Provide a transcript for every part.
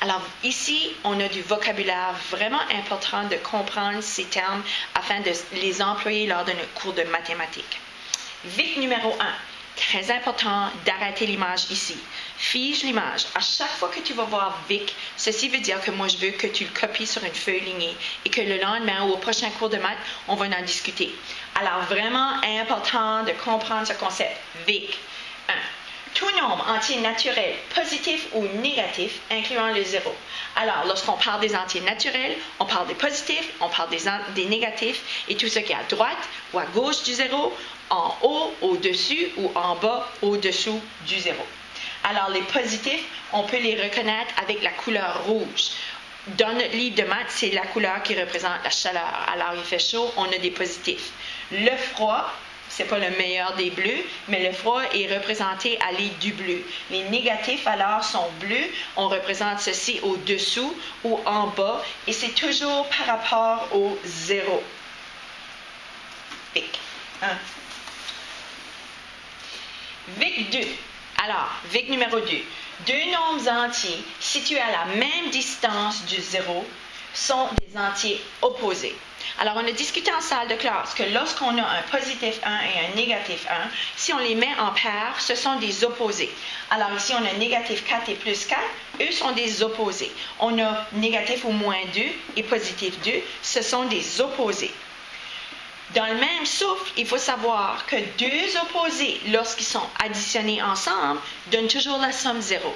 Alors ici, on a du vocabulaire vraiment important de comprendre ces termes afin de les employer lors de notre cours de mathématiques. VIC numéro 1. Très important d'arrêter l'image ici. Fige l'image. À chaque fois que tu vas voir VIC, ceci veut dire que moi, je veux que tu le copies sur une feuille lignée et que le lendemain ou au prochain cours de maths, on va en discuter. Alors, vraiment important de comprendre ce concept. VIC. 1. Tout nombre entier naturel, positif ou négatif, incluant le zéro. Alors, lorsqu'on parle des entiers naturels, on parle des positifs, on parle des négatifs et tout ce qui est à droite ou à gauche du zéro, en haut, au-dessus ou en bas, au-dessous du zéro. Alors, les positifs, on peut les reconnaître avec la couleur rouge. Dans notre livre de maths, c'est la couleur qui représente la chaleur. Alors, il fait chaud, on a des positifs. Le froid, c'est pas le meilleur des bleus, mais le froid est représenté à l'aide du bleu. Les négatifs, alors, sont bleus. On représente ceci au-dessous ou en bas, et c'est toujours par rapport au zéro. VIC 1. VIC 2. Alors, VIC numéro 2. Deux nombres entiers situés à la même distance du zéro sont des entiers opposés. Alors, on a discuté en salle de classe que lorsqu'on a un positif 1 et un négatif 1, si on les met en paire, ce sont des opposés. Alors ici, on a négatif 4 et plus 4, eux sont des opposés. On a négatif ou moins 2 et positif 2, ce sont des opposés. Dans le même souffle, il faut savoir que deux opposés, lorsqu'ils sont additionnés ensemble, donnent toujours la somme 0.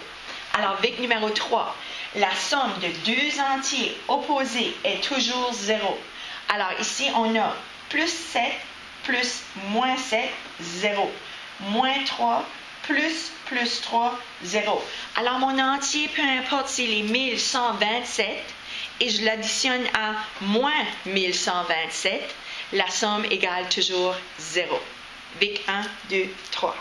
Alors, VIC numéro 3, la somme de deux entiers opposés est toujours 0. Alors ici, on a plus 7 plus moins 7, 0. Moins 3 plus 3, 0. Alors mon entier, peu importe s'il est 1127 et je l'additionne à moins 1127, la somme égale toujours 0. VIC 1, 2, 3.